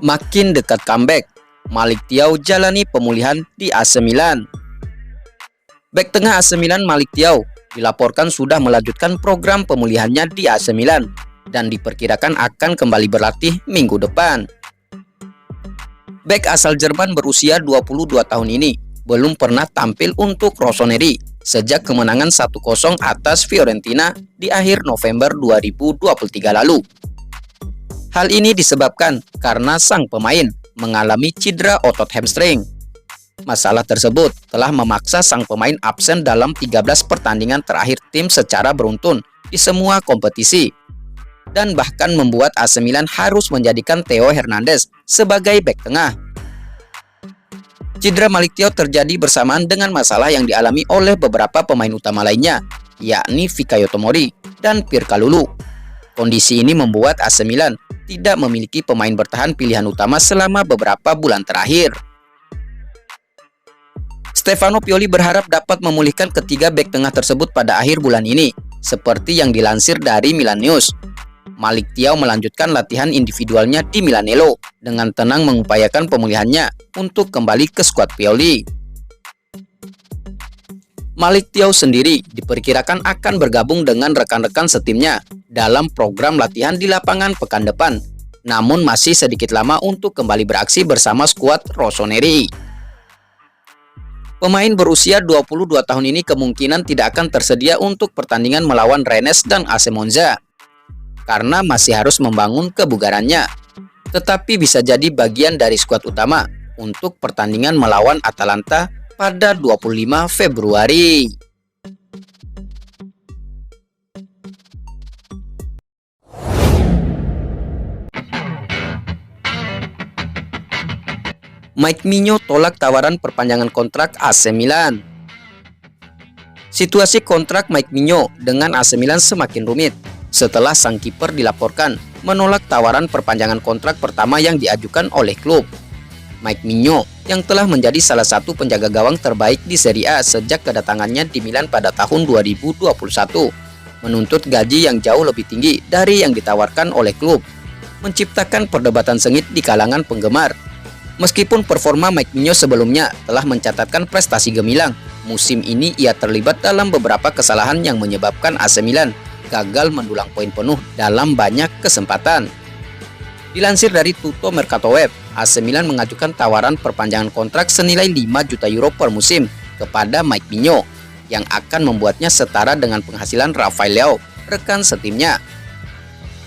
Makin dekat comeback, Malick Thiaw jalani pemulihan di AC Milan. Bek tengah AC Milan Malick Thiaw dilaporkan sudah melanjutkan program pemulihannya di AC Milan dan diperkirakan akan kembali berlatih minggu depan. Bek asal Jerman berusia 22 tahun ini belum pernah tampil untuk Rossoneri sejak kemenangan 1-0 atas Fiorentina di akhir November 2023 lalu. Hal ini disebabkan karena sang pemain mengalami cedera otot hamstring. Masalah tersebut telah memaksa sang pemain absen dalam 13 pertandingan terakhir tim secara beruntun di semua kompetisi, dan bahkan membuat AC Milan harus menjadikan Theo Hernandez sebagai bek tengah. Cedera Malick Thiaw terjadi bersamaan dengan masalah yang dialami oleh beberapa pemain utama lainnya, yakni Fikayo Tomori dan Pierre Kalulu. Kondisi ini membuat AC Milan tidak memiliki pemain bertahan pilihan utama selama beberapa bulan terakhir. Stefano Pioli berharap dapat memulihkan ketiga bek tengah tersebut pada akhir bulan ini, seperti yang dilansir dari Milan News. Malick Thiaw melanjutkan latihan individualnya di Milanello dengan tenang mengupayakan pemulihannya untuk kembali ke skuad Pioli. Malick Thiaw sendiri diperkirakan akan bergabung dengan rekan-rekan setimnya dalam program latihan di lapangan pekan depan, namun masih sedikit lama untuk kembali beraksi bersama skuad Rossoneri. Pemain berusia 22 tahun ini kemungkinan tidak akan tersedia untuk pertandingan melawan Rennes dan AC Monza karena masih harus membangun kebugarannya, tetapi bisa jadi bagian dari skuad utama untuk pertandingan melawan Atalanta pada 25 Februari. Mike Maignan tolak tawaran perpanjangan kontrak AC Milan. Situasi kontrak Mike Maignan dengan AC Milan semakin rumit setelah sang kiper dilaporkan menolak tawaran perpanjangan kontrak pertama yang diajukan oleh klub. Mike Maignan yang telah menjadi salah satu penjaga gawang terbaik di Serie A sejak kedatangannya di Milan pada tahun 2021, menuntut gaji yang jauh lebih tinggi dari yang ditawarkan oleh klub, menciptakan perdebatan sengit di kalangan penggemar. Meskipun performa Mike Maignan sebelumnya telah mencatatkan prestasi gemilang, musim ini ia terlibat dalam beberapa kesalahan yang menyebabkan AC Milan gagal mendulang poin penuh dalam banyak kesempatan. Dilansir dari Tutto Mercato Web, AC Milan mengajukan tawaran perpanjangan kontrak senilai 5 juta euro per musim kepada Mike Maignan yang akan membuatnya setara dengan penghasilan Rafael Leao, rekan setimnya.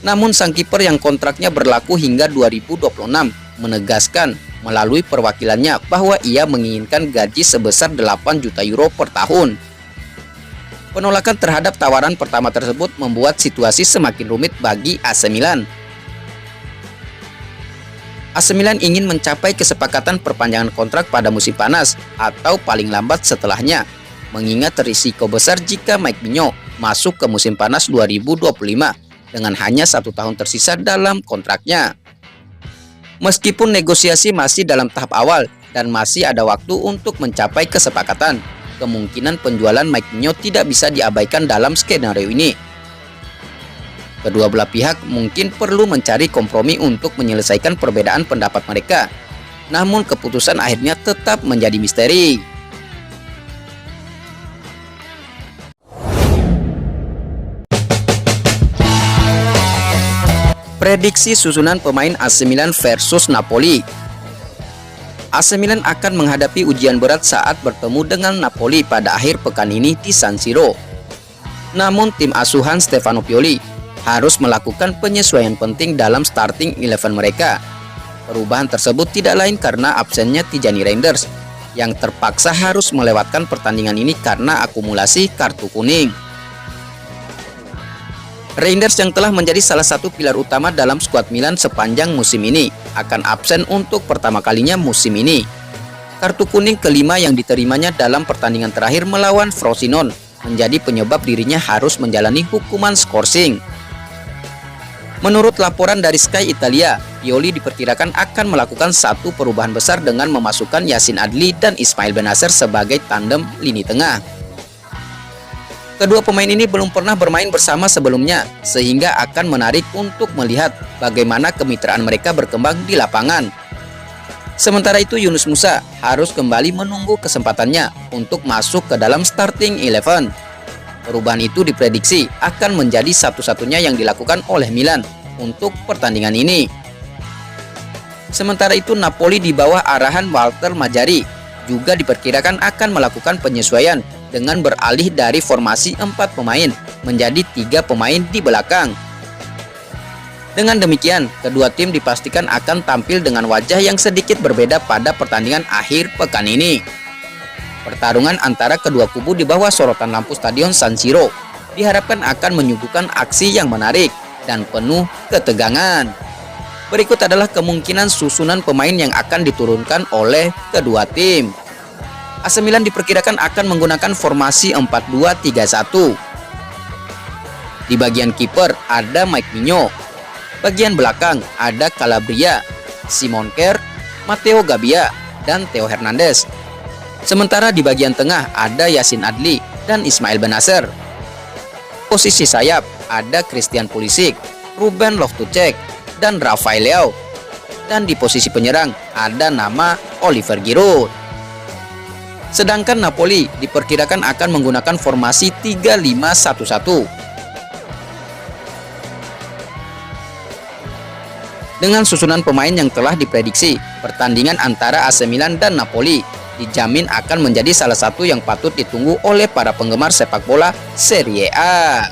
Namun sang kiper yang kontraknya berlaku hingga 2026 menegaskan melalui perwakilannya bahwa ia menginginkan gaji sebesar 8 juta euro per tahun. Penolakan terhadap tawaran pertama tersebut membuat situasi semakin rumit bagi AC Milan. AC Milan ingin mencapai kesepakatan perpanjangan kontrak pada musim panas atau paling lambat setelahnya, mengingat risiko besar jika Mike Maignan masuk ke musim panas 2025 dengan hanya 1 tahun tersisa dalam kontraknya. Meskipun negosiasi masih dalam tahap awal dan masih ada waktu untuk mencapai kesepakatan, kemungkinan penjualan Mike Maignan tidak bisa diabaikan dalam skenario ini. Kedua belah pihak mungkin perlu mencari kompromi untuk menyelesaikan perbedaan pendapat mereka. Namun keputusan akhirnya tetap menjadi misteri. Prediksi susunan pemain AC Milan versus Napoli. AC Milan akan menghadapi ujian berat saat bertemu dengan Napoli pada akhir pekan ini di San Siro. Namun tim asuhan Stefano Pioli harus melakukan penyesuaian penting dalam starting 11 mereka. Perubahan tersebut tidak lain karena absennya Tijani Reinders yang terpaksa harus melewatkan pertandingan ini karena akumulasi kartu kuning. Reinders yang telah menjadi salah satu pilar utama dalam skuad Milan sepanjang musim ini akan absen untuk pertama kalinya musim ini. Kartu kuning kelima yang diterimanya dalam pertandingan terakhir melawan Frosinone menjadi penyebab dirinya harus menjalani hukuman skorsing. Menurut laporan dari Sky Italia, Pioli diperkirakan akan melakukan satu perubahan besar dengan memasukkan Yacine Adli dan Ismail Bennacer sebagai tandem lini tengah. Kedua pemain ini belum pernah bermain bersama sebelumnya, sehingga akan menarik untuk melihat bagaimana kemitraan mereka berkembang di lapangan. Sementara itu Yunus Musa harus kembali menunggu kesempatannya untuk masuk ke dalam starting 11. Perubahan itu diprediksi akan menjadi satu-satunya yang dilakukan oleh Milan untuk pertandingan ini. Sementara itu Napoli di bawah arahan Walter Mazzarri juga diperkirakan akan melakukan penyesuaian dengan beralih dari formasi 4 pemain menjadi 3 pemain di belakang. Dengan demikian, kedua tim dipastikan akan tampil dengan wajah yang sedikit berbeda pada pertandingan akhir pekan ini. Pertarungan antara kedua kubu di bawah sorotan lampu Stadion San Siro diharapkan akan menyuguhkan aksi yang menarik dan penuh ketegangan. Berikut adalah kemungkinan susunan pemain yang akan diturunkan oleh kedua tim. AC Milan diperkirakan akan menggunakan formasi 4-2-3-1. Di bagian kiper ada Mike Migno. Bagian belakang ada Calabria, Simon Kjær, Matteo Gabbia, dan Theo Hernandez. Sementara di bagian tengah ada Yacine Adli dan Ismail Bennacer. Posisi sayap ada Christian Pulisic, Ruben Loftus-Cheek, dan Rafael Leao. Dan di posisi penyerang ada nama Oliver Giroud. Sedangkan Napoli diperkirakan akan menggunakan formasi 3-5-1-1. Dengan susunan pemain yang telah diprediksi, pertandingan antara AC Milan dan Napoli dijamin akan menjadi salah satu yang patut ditunggu oleh para penggemar sepak bola Serie A.